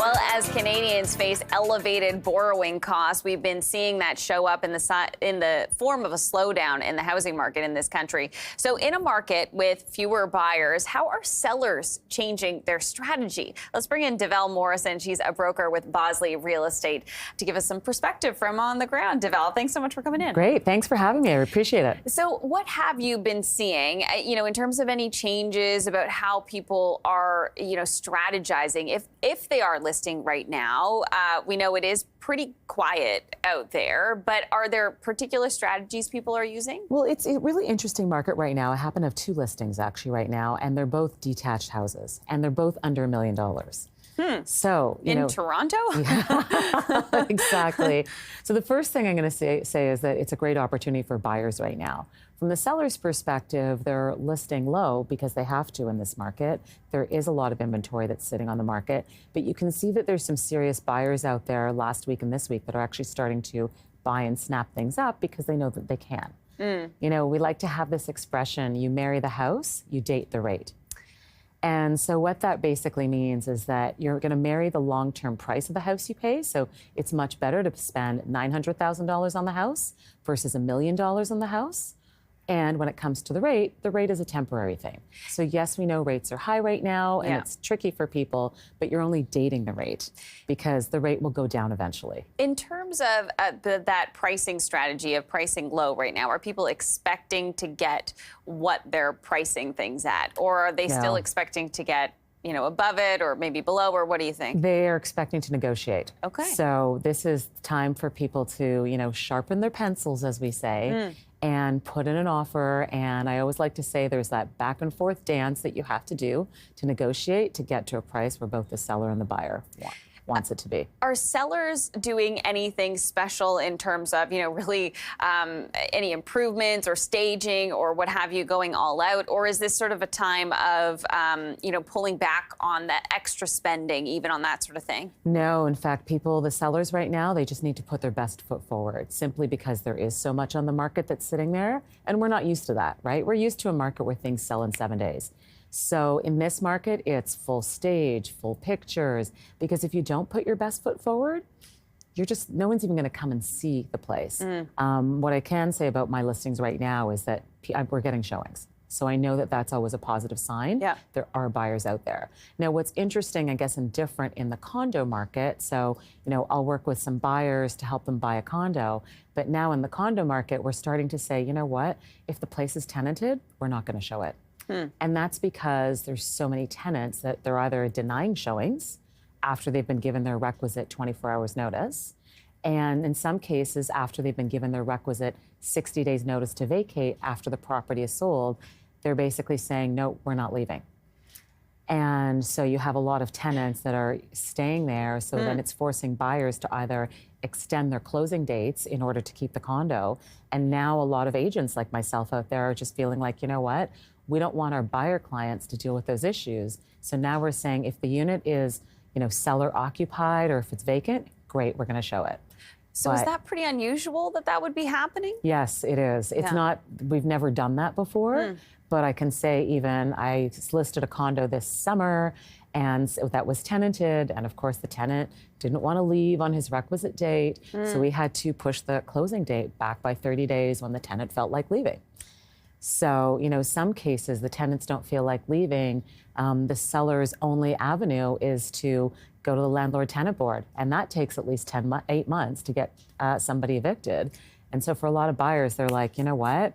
Well, as Canadians face elevated borrowing costs, we've been seeing that show up in the form of a slowdown in the housing market in this country. So in a market with fewer buyers, how are sellers changing their strategy? Let's bring in Davelle Morrison. She's a broker with Bosley Real Estate to give us some perspective from on the ground. Davelle, thanks so much for coming in. Great. Thanks for having me. I appreciate it. So what have you been seeing, in terms of any changes about how people are, strategizing? If they are listing right now, we know it is pretty quiet out there, but are there particular strategies people are using? Well, it's a really interesting market right now. I happen to have two listings actually right now, and they're both detached houses, and they're both under $1 million. So, in Toronto? Yeah, exactly. So the first thing I'm going to say is that it's a great opportunity for buyers right now. From the seller's perspective, they're listing low because they have to in this market. There is a lot of inventory that's sitting on the market, but you can see that there's some serious buyers out there last week and this week that are actually starting to buy and snap things up because they know that they can. We like to have this expression, you marry the house, you date the rate. And so what that basically means is that you're going to marry the long-term price of the house you pay. So it's much better to spend $900,000 on the house versus $1 million on the house. And when it comes to the rate is a temporary thing. So yes, we know rates are high right now, and it's tricky for people, but you're only dating the rate because the rate will go down eventually. In terms of that pricing strategy of pricing low right now, are people expecting to get what they're pricing things at? Or are they still expecting to get above it or maybe below, or what do you think? They are expecting to negotiate. Okay. So this is time for people to, sharpen their pencils, as we say, and put in an offer. And I always like to say there's that back and forth dance that you have to do to negotiate to get to a price where both the seller and the buyer wants it to be. Are sellers doing anything special in terms of, really any improvements or staging or what have you going all out? Or is this sort of a time of, pulling back on that extra spending, even on that sort of thing? No, in fact, the sellers right now, they just need to put their best foot forward simply because there is so much on the market that's sitting there. And we're not used to that, right? We're used to a market where things sell in 7 days. So in this market, it's full stage, full pictures, because if you don't put your best foot forward, no one's even going to come and see the place. What I can say about my listings right now is that we're getting showings. So I know that that's always a positive sign. Yeah. There are buyers out there. Now, what's interesting, I guess, and different in the condo market, so, I'll work with some buyers to help them buy a condo. But now in the condo market, we're starting to say, you know what, if the place is tenanted, we're not going to show it. And that's because there's so many tenants that they're either denying showings after they've been given their requisite 24 hours notice. And in some cases, after they've been given their requisite 60 days notice to vacate after the property is sold, they're basically saying, no, we're not leaving. And so you have a lot of tenants that are staying there. So then it's forcing buyers to either extend their closing dates in order to keep the condo. And now a lot of agents like myself out there are just feeling like, you know what? We don't want our buyer clients to deal with those issues. So now we're saying if the unit is, seller occupied or if it's vacant, great, we're going to show it. So is that pretty unusual that would be happening? Yes, it is. It's not, we've never done that before, but I can say even I listed a condo this summer and that was tenanted. And of course the tenant didn't want to leave on his requisite date. So we had to push the closing date back by 30 days when the tenant felt like leaving. So, some cases the tenants don't feel like leaving. The seller's only avenue is to go to the landlord-tenant board. And that takes at least 8 months to get somebody evicted. And so for a lot of buyers, they're like, you know what?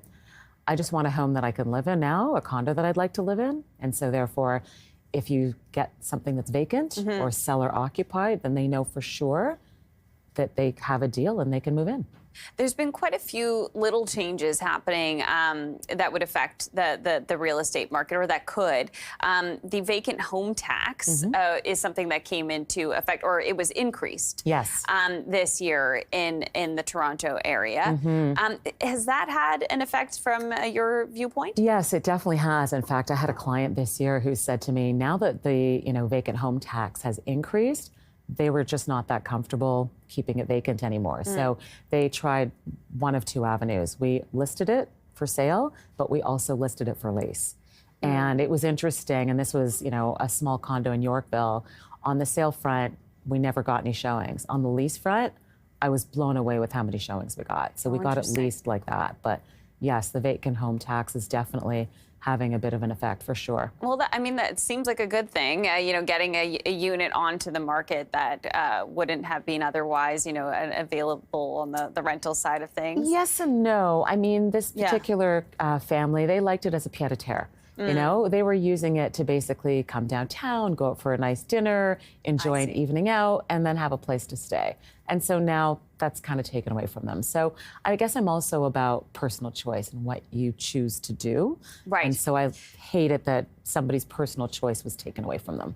I just want a home that I can live in now, a condo that I'd like to live in. And so therefore, if you get something that's vacant or seller occupied, then they know for sure that they have a deal and they can move in. There's been quite a few little changes happening that would affect the real estate market, or that could. The Vacant Home Tax is something that came into effect, or it was increased. Yes. This year in the Toronto area. Has that had an effect from your viewpoint? Yes, it definitely has. In fact, I had a client this year who said to me, now that the Vacant Home Tax has increased, they were just not that comfortable keeping it vacant anymore. So they tried one of two avenues. We listed it for sale, but we also listed it for lease. And it was interesting, and this was, a small condo in Yorkville. On the sale front, we never got any showings. On the lease front, I was blown away with how many showings we got. So we got at least like that. But yes, the vacant home tax is definitely having a bit of an effect for sure. Well, that seems like a good thing, getting a unit onto the market that wouldn't have been otherwise, available on the rental side of things. Yes and no. I mean, this particular family, they liked it as a pied-à-terre. You know, they were using it to basically come downtown, go out for a nice dinner, enjoy an evening out, and then have a place to stay. And so now that's kind of taken away from them. So I guess I'm also about personal choice and what you choose to do. Right. And so I hate it that somebody's personal choice was taken away from them.